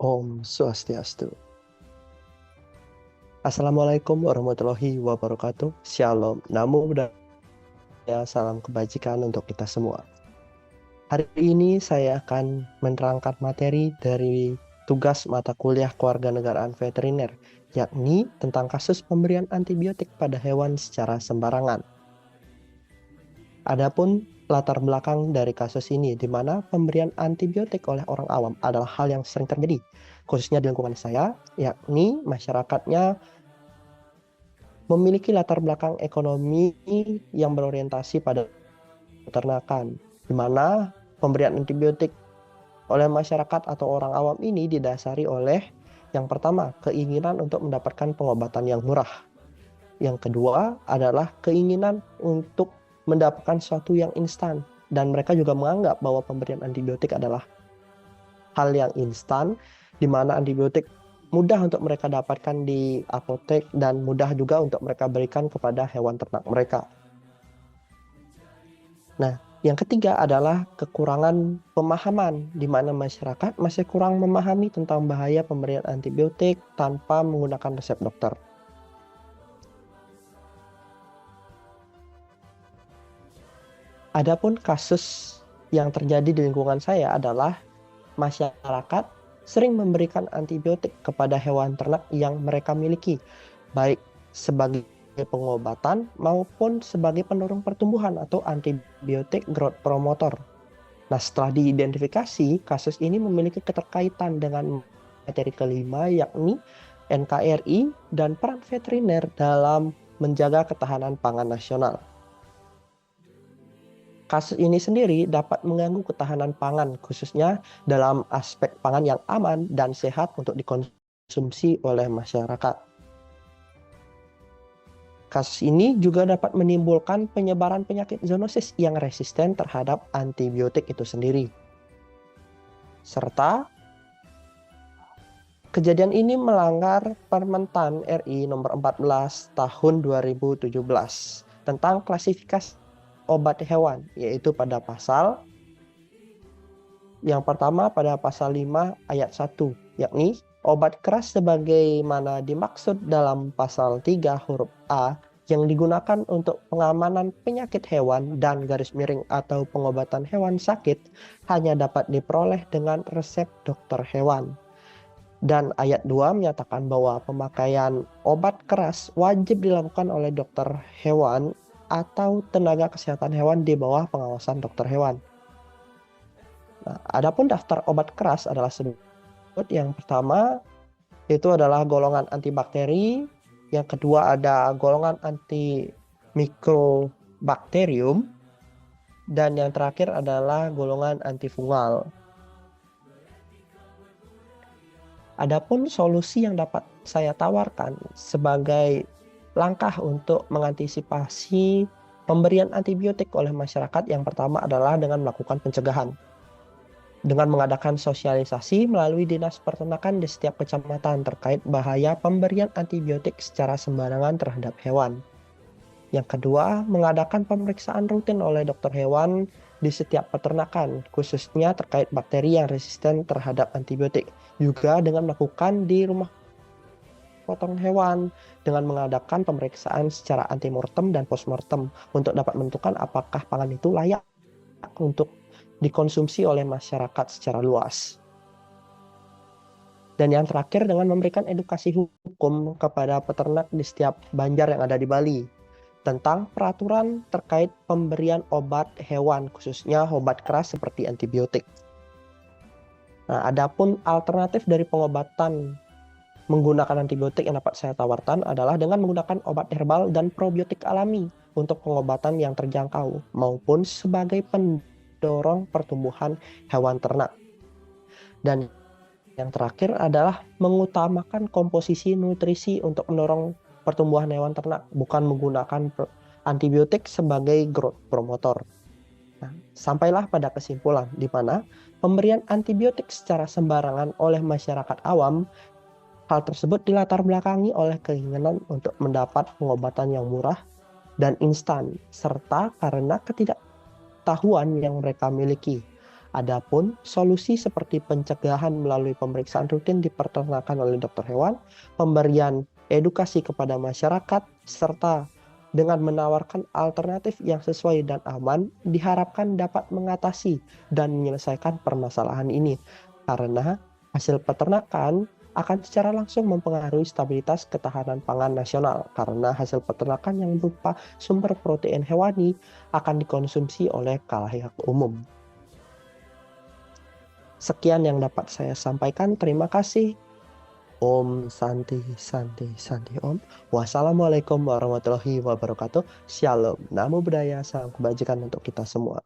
Om Swastiastu. Assalamualaikum warahmatullahi wabarakatuh. Shalom, Namo Buddhaya, salam kebajikan untuk kita semua. Hari ini saya akan menerangkan materi dari tugas mata kuliah Kewarganegaraan Veteriner, yakni tentang kasus pemberian antibiotik pada hewan secara sembarangan. Adapun latar belakang dari kasus ini, di mana pemberian antibiotik oleh orang awam adalah hal yang sering terjadi, khususnya di lingkungan saya, yakni masyarakatnya memiliki latar belakang ekonomi yang berorientasi pada peternakan, di mana pemberian antibiotik oleh masyarakat atau orang awam ini didasari oleh yang pertama, keinginan untuk mendapatkan pengobatan yang murah. Yang kedua adalah keinginan untuk mendapatkan sesuatu yang instan, dan mereka juga menganggap bahwa pemberian antibiotik adalah hal yang instan, di mana antibiotik mudah untuk mereka dapatkan di apotek dan mudah juga untuk mereka berikan kepada hewan ternak mereka. Nah, yang ketiga adalah kekurangan pemahaman, di mana masyarakat masih kurang memahami tentang bahaya pemberian antibiotik tanpa menggunakan resep dokter. Adapun kasus yang terjadi di lingkungan saya adalah masyarakat sering memberikan antibiotik kepada hewan ternak yang mereka miliki, baik sebagai pengobatan maupun sebagai pendorong pertumbuhan atau antibiotik growth promoter. Nah, setelah diidentifikasi, kasus ini memiliki keterkaitan dengan materi kelima, yakni NKRI dan peran veteriner dalam menjaga ketahanan pangan nasional. Kasus ini sendiri dapat mengganggu ketahanan pangan, khususnya dalam aspek pangan yang aman dan sehat untuk dikonsumsi oleh masyarakat. Kasus ini juga dapat menimbulkan penyebaran penyakit zoonosis yang resisten terhadap antibiotik itu sendiri. Serta kejadian ini melanggar Permentan RI nomor 14 tahun 2017 tentang klasifikasi obat hewan, yaitu pada pasal yang pertama pada pasal 5 ayat 1, yakni obat keras sebagaimana dimaksud dalam pasal 3 huruf A yang digunakan untuk pengamanan penyakit hewan dan garis miring atau pengobatan hewan sakit hanya dapat diperoleh dengan resep dokter hewan. Dan ayat 2 menyatakan bahwa pemakaian obat keras wajib dilakukan oleh dokter hewan atau tenaga kesehatan hewan di bawah pengawasan dokter hewan. Nah, adapun daftar obat keras adalah sebut yang pertama itu adalah golongan antibakteri, yang kedua ada golongan antimikrobakterium, dan yang terakhir adalah golongan antifungal. Adapun solusi yang dapat saya tawarkan sebagai langkah untuk mengantisipasi pemberian antibiotik oleh masyarakat, yang pertama adalah dengan melakukan pencegahan. Dengan mengadakan sosialisasi melalui Dinas Peternakan di setiap kecamatan terkait bahaya pemberian antibiotik secara sembarangan terhadap hewan. Yang kedua, mengadakan pemeriksaan rutin oleh dokter hewan di setiap peternakan, khususnya terkait bakteri yang resisten terhadap antibiotik. Juga dengan melakukan di rumah potong hewan dengan mengadakan pemeriksaan secara antemortem dan postmortem untuk dapat menentukan apakah pangan itu layak untuk dikonsumsi oleh masyarakat secara luas. Dan yang terakhir dengan memberikan edukasi hukum kepada peternak di setiap banjar yang ada di Bali tentang peraturan terkait pemberian obat hewan, khususnya obat keras seperti antibiotik. Nah, adapun alternatif dari pengobatan menggunakan antibiotik yang dapat saya tawarkan adalah dengan menggunakan obat herbal dan probiotik alami untuk pengobatan yang terjangkau maupun sebagai pendorong pertumbuhan hewan ternak. Dan yang terakhir adalah mengutamakan komposisi nutrisi untuk mendorong pertumbuhan hewan ternak, bukan menggunakan antibiotik sebagai growth promoter. Nah, sampailah pada kesimpulan di mana pemberian antibiotik secara sembarangan oleh masyarakat awam, hal tersebut dilatar belakangi oleh keinginan untuk mendapat pengobatan yang murah dan instan, serta karena ketidaktahuan yang mereka miliki Adapun solusi seperti pencegahan melalui pemeriksaan rutin di peternakan oleh dokter hewan, pemberian edukasi kepada masyarakat, serta dengan menawarkan alternatif yang sesuai dan aman, diharapkan dapat mengatasi dan menyelesaikan permasalahan ini. Karena hasil peternakan akan secara langsung mempengaruhi stabilitas ketahanan pangan nasional, karena hasil peternakan yang berupa sumber protein hewani akan dikonsumsi oleh khalayak umum. Sekian yang dapat saya sampaikan. Terima kasih. Om Santi Santi Santi Om. Wassalamualaikum warahmatullahi wabarakatuh. Shalom. Namo Buddhaya. Salam kebajikan untuk kita semua.